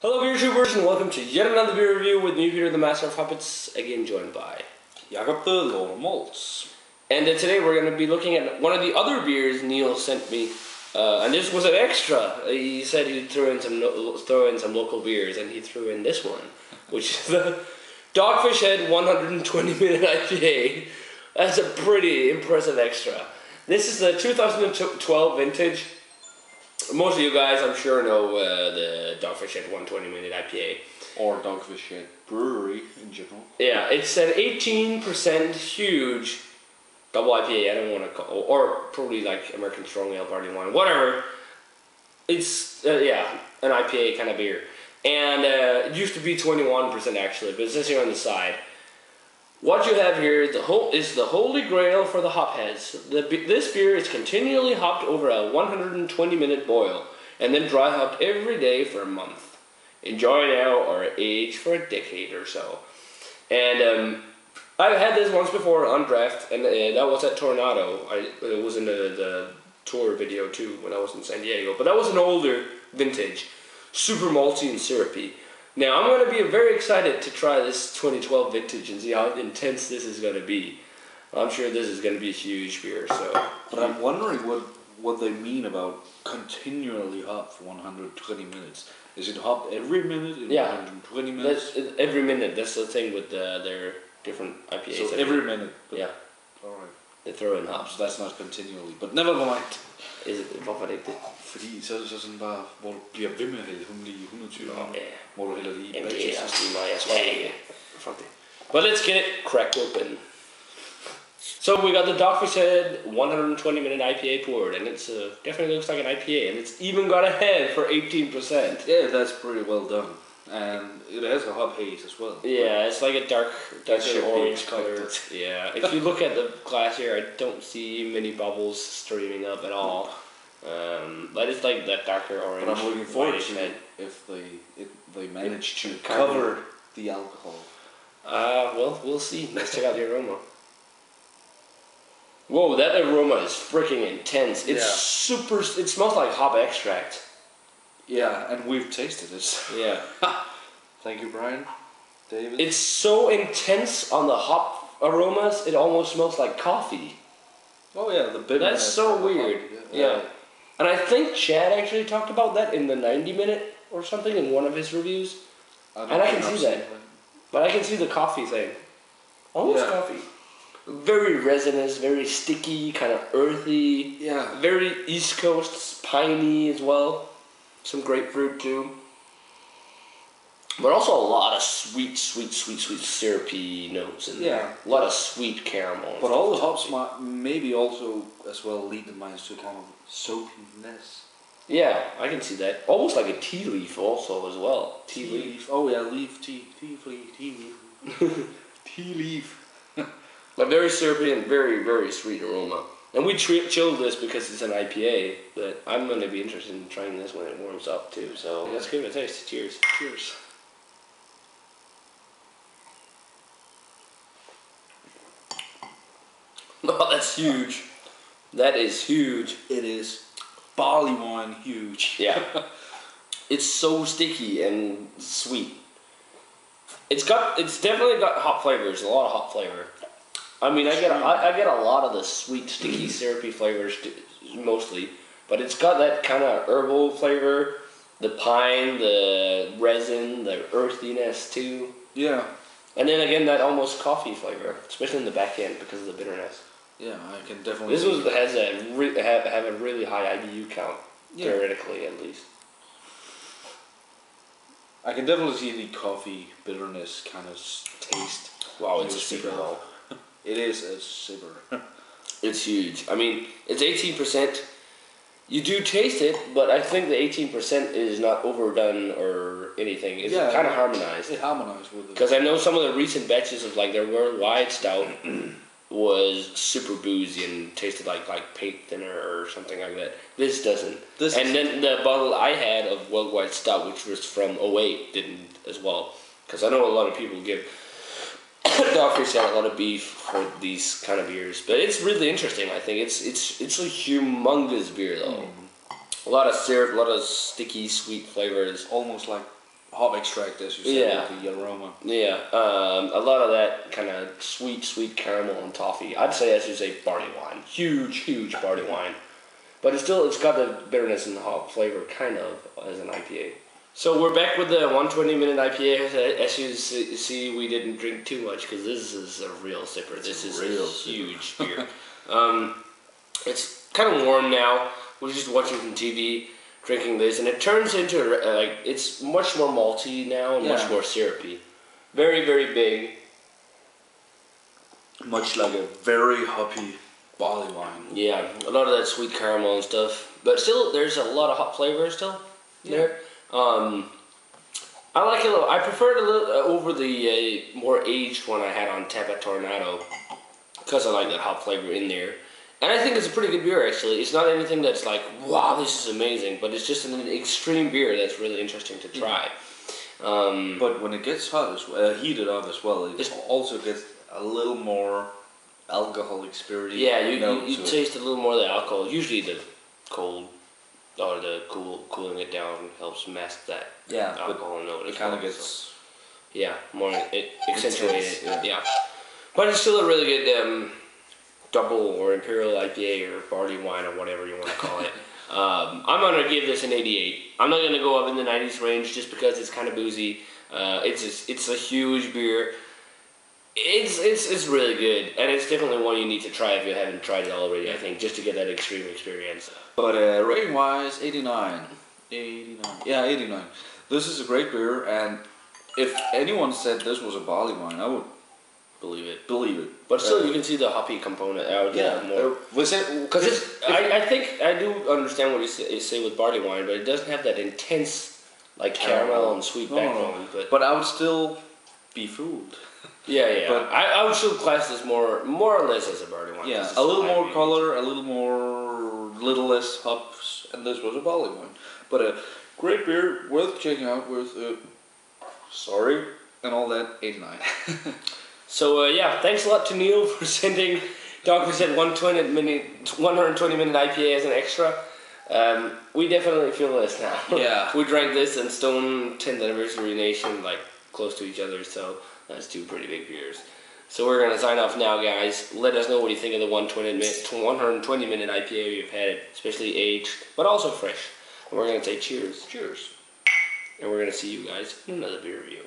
Hello beer tubers and welcome to yet another beer review with me, Peter the Master of Hoppets, again joined by Jakob the Lord of Malts. And today we're going to be looking at one of the other beers Neil sent me, and this was an extra. He said he'd throw in some local beers, and he threw in this one, which is the Dogfish Head 120-minute IPA. That's a pretty impressive extra. This is the 2012 vintage. Most of you guys, I'm sure, know the Dogfish Head 120-minute IPA. Or Dogfish Head Brewery in general. Yeah, it's an 18% huge double IPA. I don't want to call, or probably like American Strong Ale, Barley Wine, whatever. It's an IPA kind of beer, and it used to be 21% actually, but it says here on the side. What you have here is the holy grail for the hopheads. This beer is continually hopped over a 120-minute boil, and then dry hopped every day for a month. Enjoy now or age for a decade or so. And I've had this once before on draft, and that was at Tornado. It was in the tour video too when I was in San Diego. But that was an older vintage, super malty and syrupy. Now I'm going to be very excited to try this 2012 vintage and see how intense this is going to be. I'm sure this is going to be a huge beer. So, but I'm wondering what they mean about continually hop for 120 minutes. Is it hopped every minute in 120 minutes? Every minute. That's the thing with their different IPAs. So every minute. Yeah. All right. They throw in hops. So that's not continually, but never mind. Is it? Hvorfor er det ikke det? Fordi så er det så sådan bare, hvor du bliver ved med at hælde humle i 120 minutter, hvor du hælder det i. Jamen det er også lige meget, jeg tror ikke. Fuck det. But let's get it cracked open. So we got the Dogfish Head 120-minute IPA poured, and it's definitely looks like an IPA, and it's even got a head for 18%. Yeah, that's pretty well done. And it has a hop haze as well. Yeah, it's like a darker orange color. Yeah, if you look at the glass here, I don't see many bubbles streaming up at all. But it's like that darker orange. But I'm looking forward to it if they manage to cover the alcohol. Well, we'll see. Let's check out the aroma. Whoa, that aroma is freaking intense. It's super. It smells like hop extract. Yeah, and we've tasted it. Yeah. Thank you, Brian. David. It's so intense on the hop aromas, it almost smells like coffee. Oh yeah, the bitterness. That's so weird. Yeah. And I think Chad actually talked about that in the 90-minute or something in one of his reviews. And I can see that. But I can see the coffee thing. Almost coffee. Very resinous, very sticky, kind of earthy. Yeah. Very East Coast, piney as well. Some grapefruit too. But also a lot of sweet, syrupy notes in there. A lot of sweet caramel. But all the hops might maybe also as well lead the minds to kind of soapiness. Yeah, I can see that. Almost like a tea leaf also as well. Tea leaf. Oh yeah, leaf tea. Tea leaf. Tea leaf. A very syrupy and very, very sweet aroma. And we chilled this because it's an IPA, but I'm going to be interested in trying this when it warms up too. So let's give it a taste. Cheers. Cheers. Oh, that's huge. That is huge. It is barley wine huge. Yeah. It's so sticky and sweet. It's definitely got hop flavors, a lot of hop flavor. I mean, I get a lot of the sweet, sticky, syrupy flavors mostly, but it's got that kind of herbal flavor, the pine, the resin, the earthiness too. Yeah. And then again, that almost coffee flavor, especially in the back end because of the bitterness. Yeah, I can definitely. This has have a really high IBU count, theoretically at least. I can definitely see the coffee bitterness kind of taste. Wow, it's super low. It is a sipper. It's huge. I mean, it's 18%. You do taste it, but I think the 18% is not overdone or anything. It's kind of harmonized. It harmonized with it. Because I know some of the recent batches of like their worldwide stout was super boozy and tasted like paint thinner or something like that. This doesn't. And then the bottle I had of worldwide stout, which was from 08, didn't as well. Because I know a lot of people give Dogfish had a lot of beef for these kind of beers, but it's really interesting. I think it's a humongous beer though. A lot of syrup, a lot of sticky, sweet flavors. Almost like hop extract, as you said, with the aroma. Yeah, a lot of that kind of sweet caramel and toffee. I'd say, as you say, barley wine. Huge barley wine. But it's got the bitterness and the hop flavor, kind of, as an IPA. So we're back with the 120-minute IPA. As you see, we didn't drink too much because this is a real sipper. This is a huge beer. It's kind of warm now. We're just watching some TV, drinking this, and it turns into it's much more malty now and much more syrupy. Very big. Much like a very hoppy barley wine. Yeah, a lot of that sweet caramel and stuff, but still, there's a lot of hop flavor still there. I like it a little. I prefer it a little over the more aged one I had on tap at Tornado because I like that hop flavor in there. And I think it's a pretty good beer, actually. It's not anything that's like, wow, this is amazing, but it's just an extreme beer that's really interesting to try. But when it gets hot, heated up as well, it also gets a little more alcoholic spirit. Yeah, you taste a little more of the alcohol. Usually the cold or the cooling it down helps mask that alcohol note. It kind of gets more accentuated. Yeah, but it's still a really good double or Imperial IPA or barley wine or whatever you want to call it. I'm gonna give this an 88. I'm not gonna go up in the 90s range just because it's kind of boozy. It's a huge beer. It's really good, and it's definitely one you need to try if you haven't tried it already, I think, just to get that extreme experience. But rating wise, 89. 89. Yeah, 89. This is a great beer, and if anyone said this was a barley wine, I would believe it. But still, you can see the hoppy component out more. Because I think I do understand what you say with barley wine, but it doesn't have that intense caramel and sweet backbone. But I would still be fooled. Yeah. But I would still class this more or less as a barley wine. Yeah, a little more color, a little less hops, and this was a barley wine. But a great beer, worth checking out with, and all that, 89. So thanks a lot to Neil for sending Dogfish at 120-minute IPA as an extra. We definitely feel this now. Yeah. We drank this in Stone 10th Anniversary Nation, close to each other, so that's two pretty big beers. So we're going to sign off now, guys. Let us know what you think of the 120-minute IPA we've had, especially aged, but also fresh. And we're going to say cheers. Cheers. And we're going to see you guys in another beer review.